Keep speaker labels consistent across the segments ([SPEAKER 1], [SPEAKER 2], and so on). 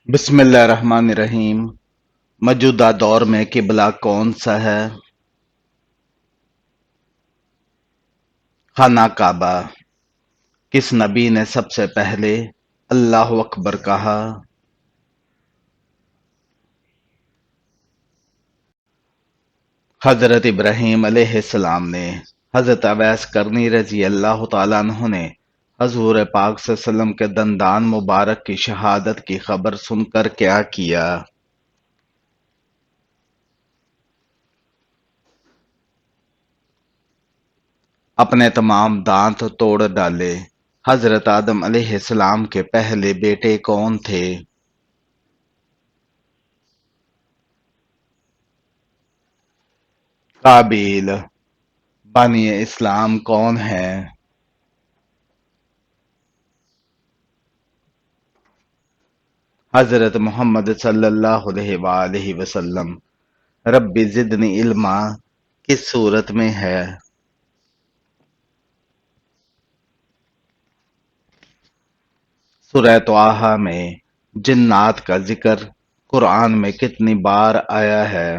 [SPEAKER 1] بسم اللہ الرحمن الرحیم۔ موجودہ دور میں قبلہ کون سا ہے؟ خانہ کعبہ۔ کس نبی نے سب سے پہلے اللہ اکبر کہا؟ حضرت ابراہیم علیہ السلام نے۔ حضرت اویس کرنی رضی اللہ تعالیٰ عنہ نے حضور پاک صلی اللہ علیہ وسلم کے دندان مبارک کی شہادت کی خبر سن کر کیا کیا؟ اپنے تمام دانت توڑ ڈالے۔ حضرت آدم علیہ السلام کے پہلے بیٹے کون تھے؟ قابیل۔ بانی اسلام کون ہیں؟ حضرت محمد صلی اللہ علیہ وآلہ وسلم۔ رب زدنی علما کس صورت میں ہے؟ سورہ طٰہٰ میں جنات کا ذکر قرآن میں کتنی بار آیا ہے؟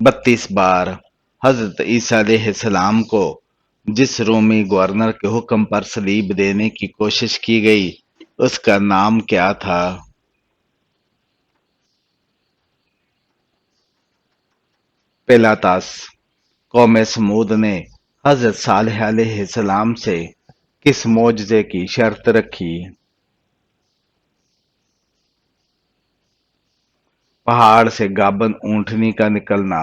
[SPEAKER 1] 32 بار۔ حضرت عیسیٰ علیہ السلام کو جس رومی گورنر کے حکم پر صلیب دینے کی کوشش کی گئی اس کا نام کیا تھا؟ پیلاطس۔ قوم سمود نے حضرت صالح علیہ السلام سے کس معجزے کی شرط رکھی؟ پہاڑ سے گابن اونٹنی کا نکلنا۔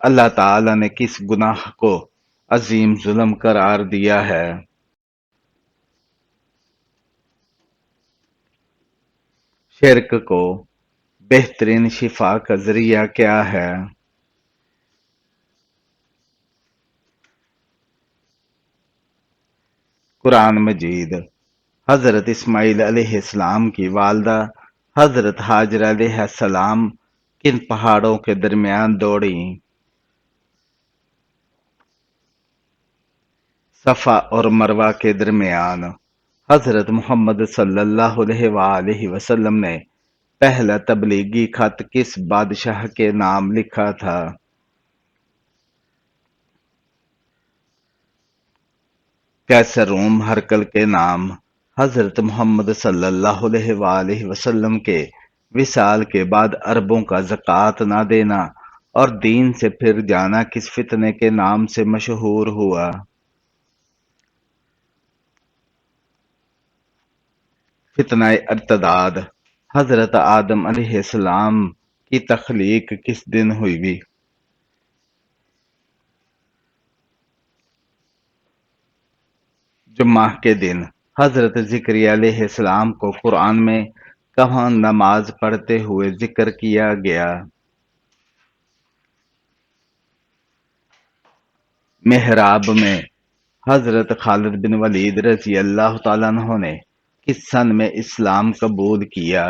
[SPEAKER 1] اللہ تعالی نے کس گناہ کو عظیم ظلم قرار دیا ہے؟ شرک کو بہترین شفا کا ذریعہ کیا ہے؟ قرآن مجید۔ حضرت اسماعیل علیہ السلام کی والدہ حضرت ہاجر علیہ السلام کن پہاڑوں کے درمیان دوڑیں؟ صفا اور مروہ کے درمیان۔ حضرت محمد صلی اللہ علیہ وآلہ وسلم نے پہلا تبلیغی خط کس بادشاہ کے نام لکھا تھا؟ قیصر روم ہرقل کے نام۔ حضرت محمد صلی اللہ علیہ وآلہ وسلم کے وصال کے بعد عربوں کا زکوٰۃ نہ دینا اور دین سے پھر جانا کس فتنے کے نام سے مشہور ہوا؟ فتنہ ارتداد۔ حضرت آدم علیہ السلام کی تخلیق کس دن ہوئی؟ جمعہ کے دن۔ حضرت زکریا علیہ السلام کو قرآن میں کہاں نماز پڑھتے ہوئے ذکر کیا گیا؟ محراب میں۔ حضرت خالد بن ولید رضی اللہ تعالیٰ عنہ نے کس سن میں اسلام قبول کیا؟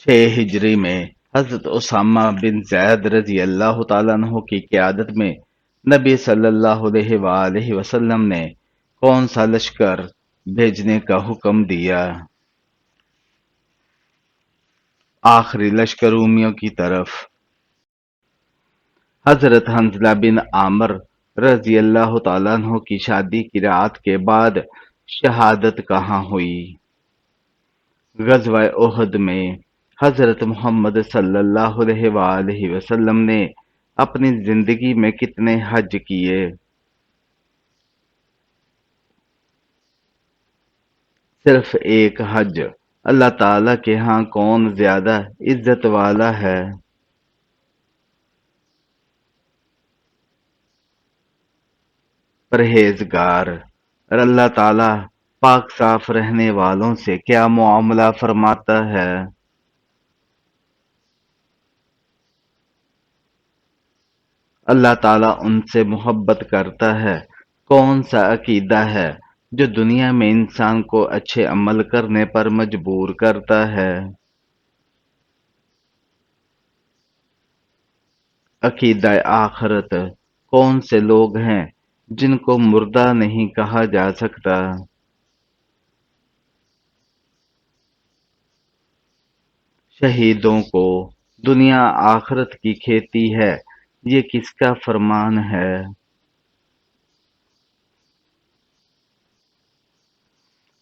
[SPEAKER 1] 6 ہجری میں۔ حضرت اسامہ بن زید رضی اللہ تعالیٰ عنہ کی قیادت میں نبی صلی اللہ علیہ وآلہ وسلم نے کون سا لشکر بھیجنے کا حکم دیا؟ آخری لشکر رومیوں کی طرف۔ حضرت حنظلہ بن عامر رضی اللہ تعالیٰ عنہ کی شادی کی رات کے بعد شہادت کہاں ہوئی؟ غزوہ احد میں۔ حضرت محمد صلی اللہ علیہ وآلہ وسلم نے اپنی زندگی میں کتنے حج کیے؟ صرف ایک حج۔ اللہ تعالیٰ کے ہاں کون زیادہ عزت والا ہے؟ پرہیزگار۔ اور اللہ تعالیٰ پاک صاف رہنے والوں سے کیا معاملہ فرماتا ہے؟ اللہ تعالیٰ ان سے محبت کرتا ہے۔ کون سا عقیدہ ہے جو دنیا میں انسان کو اچھے عمل کرنے پر مجبور کرتا ہے؟ عقیدہ آخرت کون سے لوگ ہیں جن کو مردہ نہیں کہا جا سکتا؟ شہیدوں کو دنیا آخرت کی کھیتی ہے، یہ کس کا فرمان ہے؟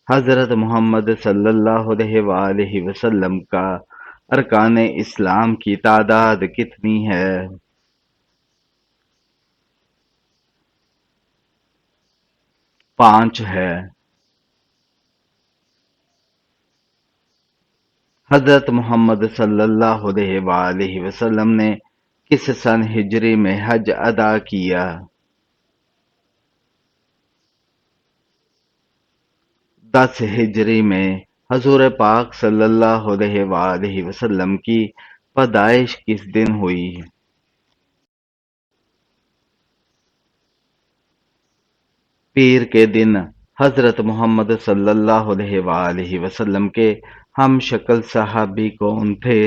[SPEAKER 1] حضرت محمد صلی اللہ علیہ وآلہ وسلم کا ارکان اسلام کی تعداد کتنی ہے؟ 5 ہے۔ حضرت محمد صلی اللہ علیہ وآلہ وسلم نے کس سن ہجری میں حج ادا کیا؟ 10 ہجری میں حضور پاک صلی اللہ علیہ وآلہ وسلم کی پیدائش کس دن ہوئی؟ پیر کے دن حضرت محمد صلی اللہ علیہ وآلہ وسلم کے ہم شکل صحابی کون تھے؟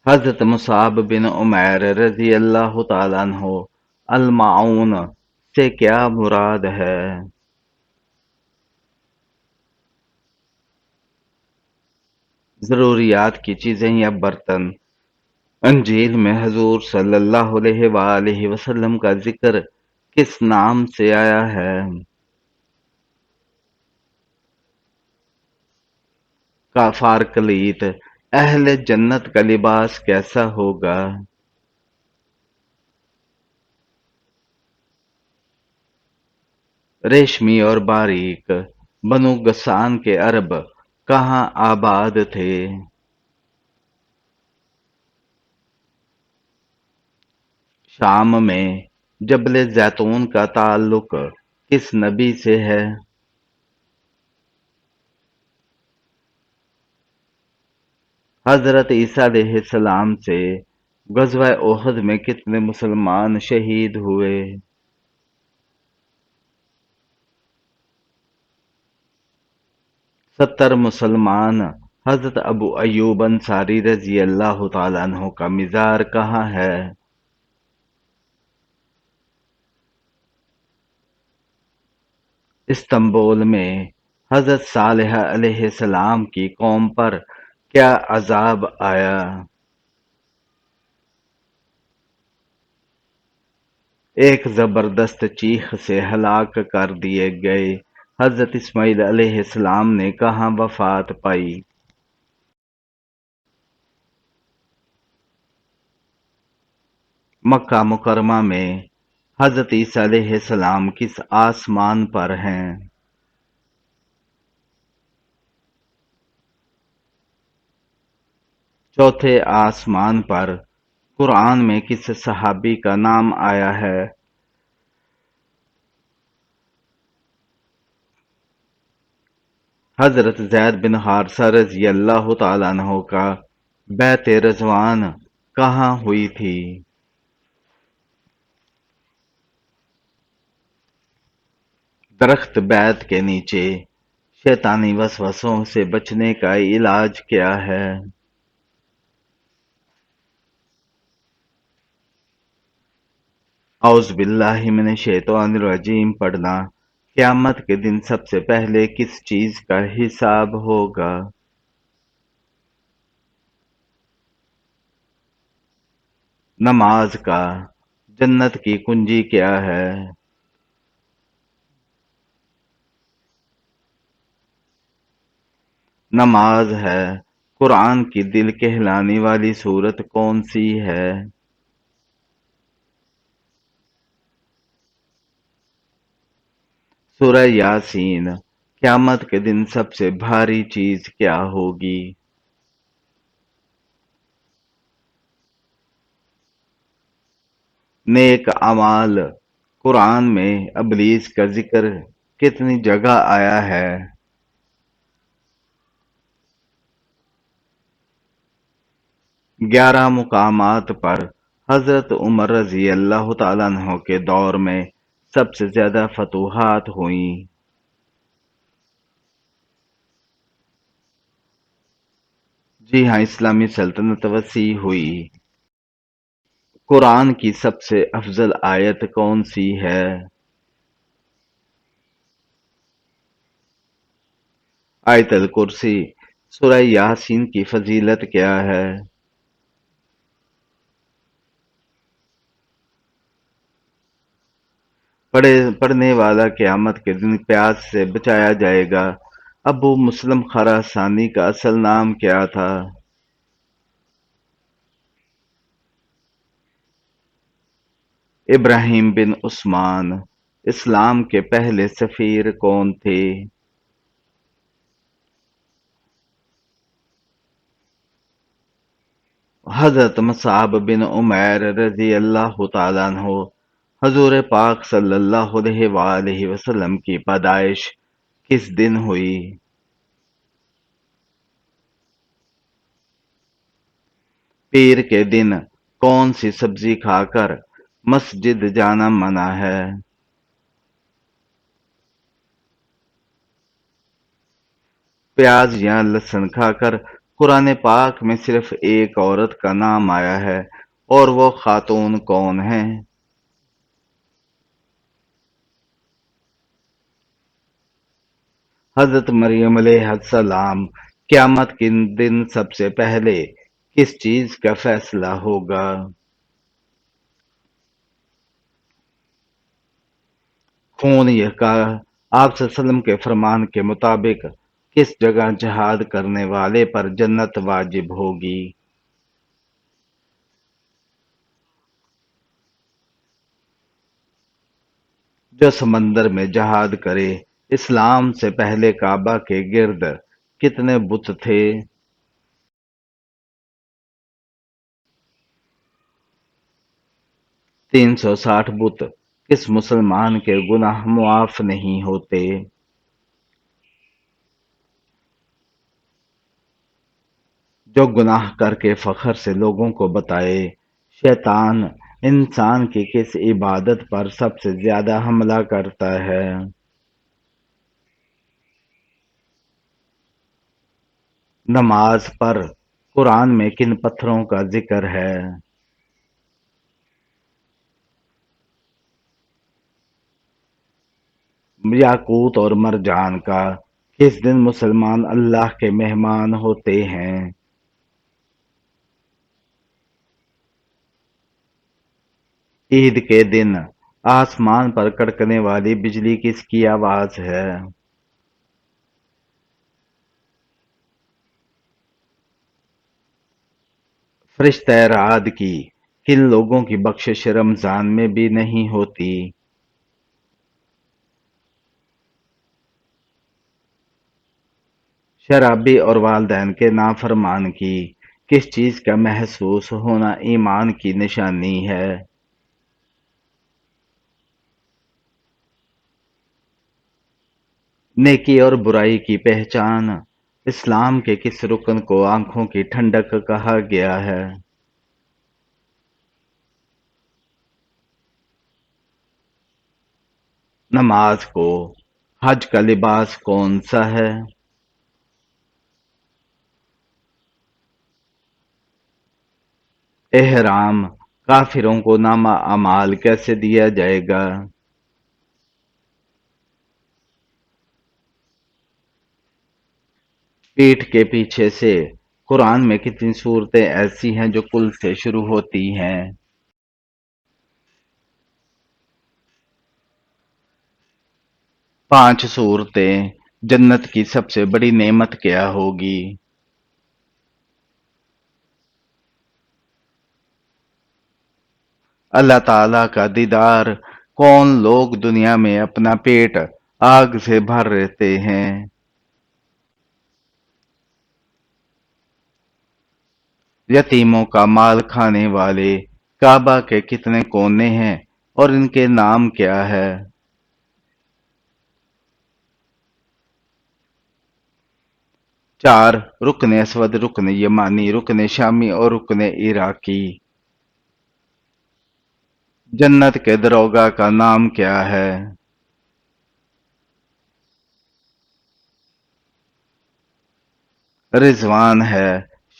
[SPEAKER 1] حضرت مصعب بن عمیر رضی اللہ تعالیٰ عنہ۔ المعون سے کیا مراد ہے؟ ضروریات کی چیزیں یا برتن۔ انجیل میں حضور صلی اللہ علیہ وآلہ وسلم کا ذکر کس نام سے آیا ہے؟ کافارکلیت۔ اہل جنت کا لباس کیسا ہوگا؟ ریشمی اور باریک۔ بنو غسان کے عرب کہاں آباد تھے؟ شام میں۔ جبل زیتون کا تعلق کس نبی سے ہے؟ حضرت عیسیٰ علیہ السلام سے غزوہ احد میں کتنے مسلمان شہید ہوئے؟ 70 مسلمان۔ حضرت ابو ایوب انصاری رضی اللہ تعالیٰ عنہ کا مزار کہاں ہے؟ استنبول میں۔ حضرت صالح علیہ السلام کی قوم پر کیا عذاب آیا؟ ایک زبردست چیخ سے ہلاک کر دیے گئے۔ حضرت اسماعیل علیہ السلام نے کہاں وفات پائی؟ مکہ مکرمہ میں۔ حضرت عیسیٰ علیہ السلام کس آسمان پر ہیں؟ چوتھے آسمان پر۔ قرآن میں کس صحابی کا نام آیا ہے؟ حضرت زید بن حارثہ رضی اللہ تعالیٰ عنہ کا بیعت رضوان کہاں ہوئی تھی؟ درخت بیعت کے نیچے۔ شیطانی وسوسوں سے بچنے کا علاج کیا ہے؟ اعوذ باللہ من الشیطان الرجیم پڑھنا۔ قیامت کے دن سب سے پہلے کس چیز کا حساب ہوگا؟ نماز کا۔ جنت کی کنجی کیا ہے؟ نماز ہے۔ قرآن کی دل کہلانے والی سورت کون سی ہے؟ سورہ یاسین۔ قیامت کے دن سب سے بھاری چیز کیا ہوگی؟ نیک اعمال۔ قرآن میں ابلیس کا ذکر کتنی جگہ آیا ہے؟ 11 مقامات پر۔ حضرت عمر رضی اللہ تعالیٰ عنہ کے دور میں سب سے زیادہ فتوحات ہوئیں۔ جی ہاں، اسلامی سلطنت وسیع ہوئی۔ قرآن کی سب سے افضل آیت کون سی ہے؟ آیت الکرسی۔ سورہ یاسین کی فضیلت کیا ہے؟ پڑھنے والا قیامت کے دن پیاس سے بچایا جائے گا۔ ابو مسلم خراسانی کا اصل نام کیا تھا؟ ابراہیم بن عثمان۔ اسلام کے پہلے سفیر کون تھے؟ حضرت مصعب بن عمیر رضی اللہ تعالیٰ عنہ۔ حضور پاک صلی اللہ علیہ وآلہ وسلم کی پیدائش کس دن ہوئی؟ پیر کے دن کون سی سبزی کھا کر مسجد جانا منع ہے؟ پیاز یا لہسن کھا کر قرآن پاک میں صرف ایک عورت کا نام آیا ہے، اور وہ خاتون کون ہیں؟ حضرت مریم علیہ السلام۔ قیامت کے دن سب سے پہلے کس چیز کا فیصلہ ہوگا؟ خون یہ کا آپ صلی اللہ علیہ وسلم کے فرمان کے مطابق کس جگہ جہاد کرنے والے پر جنت واجب ہوگی؟ جو سمندر میں جہاد کرے۔ اسلام سے پہلے کعبہ کے گرد کتنے بت تھے؟ 360 بت۔ کس مسلمان کے گناہ معاف نہیں ہوتے؟ جو گناہ کر کے فخر سے لوگوں کو بتائے۔ شیطان انسان کی کس عبادت پر سب سے زیادہ حملہ کرتا ہے؟ نماز پر قرآن میں کن پتھروں کا ذکر ہے؟ یاقوت اور مرجان کا۔ کس دن مسلمان اللہ کے مہمان ہوتے ہیں؟ عید کے دن آسمان پر کڑکنے والی بجلی کس کی آواز ہے؟ فرشتہ رعد کی۔ کن لوگوں کی بخشش رمضان میں بھی نہیں ہوتی؟ شرابی اور والدین کے نافرمان کی۔ کس چیز کا محسوس ہونا ایمان کی نشانی ہے؟ نیکی اور برائی کی پہچان۔ اسلام کے کس رکن کو آنکھوں کی ٹھنڈک کہا گیا ہے؟ نماز کو۔ حج کا لباس کون سا ہے؟ احرام۔ کافروں کو نامہ اعمال کیسے دیا جائے گا؟ پیٹھ کے پیچھے سے۔ قرآن میں کتنی صورتیں ایسی ہیں جو کل سے شروع ہوتی ہیں؟ 5 صورتیں۔ جنت کی سب سے بڑی نعمت کیا ہوگی؟ اللہ تعالیٰ کا دیدار۔ کون لوگ دنیا میں اپنا پیٹ آگ سے بھر رہتے ہیں؟ یتیموں کا مال کھانے والے۔ کعبہ کے کتنے کونے ہیں اور ان کے نام کیا ہے؟ 4۔ رکن اسود، رکن یمانی، رکن شامی اور رکن عراقی۔ جنت کے دروگا کا نام کیا ہے؟ رضوان ہے۔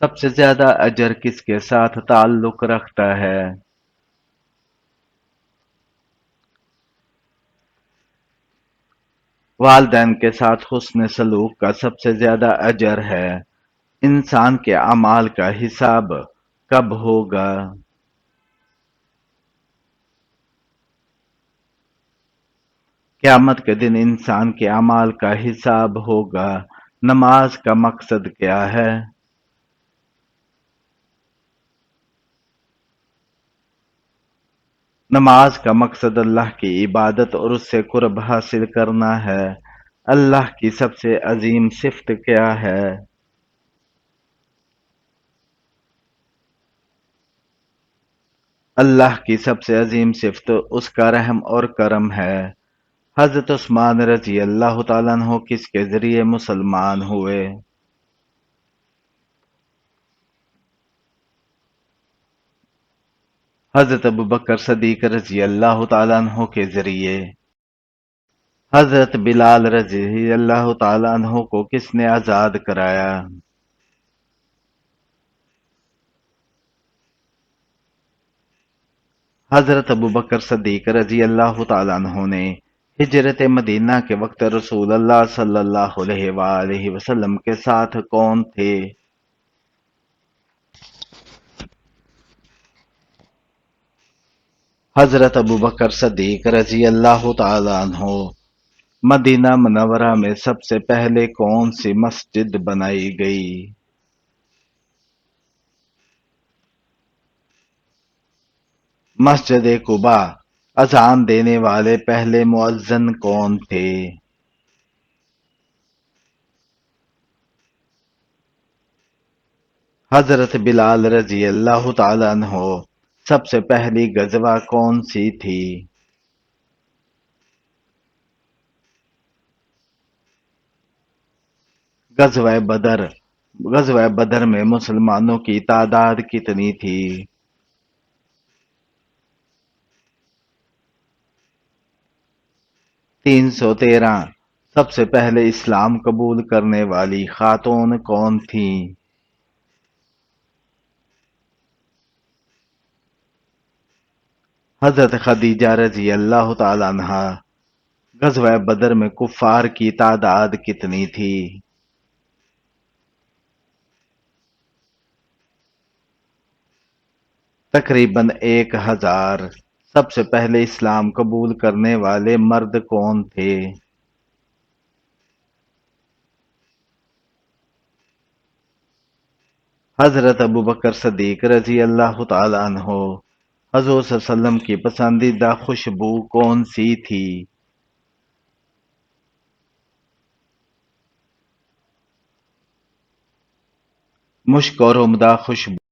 [SPEAKER 1] سب سے زیادہ اجر کس کے ساتھ تعلق رکھتا ہے؟ والدین کے ساتھ حسن سلوک کا سب سے زیادہ اجر ہے۔ انسان کے اعمال کا حساب کب ہوگا؟ قیامت کے دن انسان کے اعمال کا حساب ہوگا۔ نماز کا مقصد کیا ہے؟ نماز کا مقصد اللہ کی عبادت اور اس سے قرب حاصل کرنا ہے۔ اللہ کی سب سے عظیم صفت کیا ہے؟ اللہ کی سب سے عظیم صفت اس کا رحم اور کرم ہے۔ حضرت عثمان رضی اللہ تعالیٰ عنہ کس کے ذریعے مسلمان ہوئے؟ حضرت ابوبکر صدیق رضی اللہ تعالیٰ عنہ کے ذریعے۔ حضرت بلال رضی اللہ تعالیٰ عنہ کو کس نے آزاد کرایا؟ حضرت ابوبکر صدیق رضی اللہ تعالیٰ عنہ نے ہجرت مدینہ کے وقت رسول اللہ صلی اللہ علیہ وآلہ وسلم کے ساتھ کون تھے؟ حضرت ابوبکر صدیق رضی اللہ تعالیٰ عنہ۔ مدینہ منورہ میں سب سے پہلے کون سی مسجد بنائی گئی؟ مسجد قباء۔ اذان دینے والے پہلے مؤذن کون تھے؟ حضرت بلال رضی اللہ تعالیٰ عنہ۔ سب سے پہلی غزوہ کون سی تھی؟ غزوہ بدر۔ غزوہ بدر میں مسلمانوں کی تعداد کتنی تھی؟ 313۔ سب سے پہلے اسلام قبول کرنے والی خاتون کون تھیں؟ حضرت خدیجہ رضی اللہ تعالیٰ عنہا۔ غزوہ بدر میں کفار کی تعداد کتنی تھی؟ تقریباً 1000۔ سب سے پہلے اسلام قبول کرنے والے مرد کون تھے؟ حضرت ابوبکر صدیق رضی اللہ تعالیٰ عنہ۔ حضور صلی اللہ علیہ وسلم کی پسندیدہ خوشبو کون سی تھی؟ مشک اور عمدہ خوشبو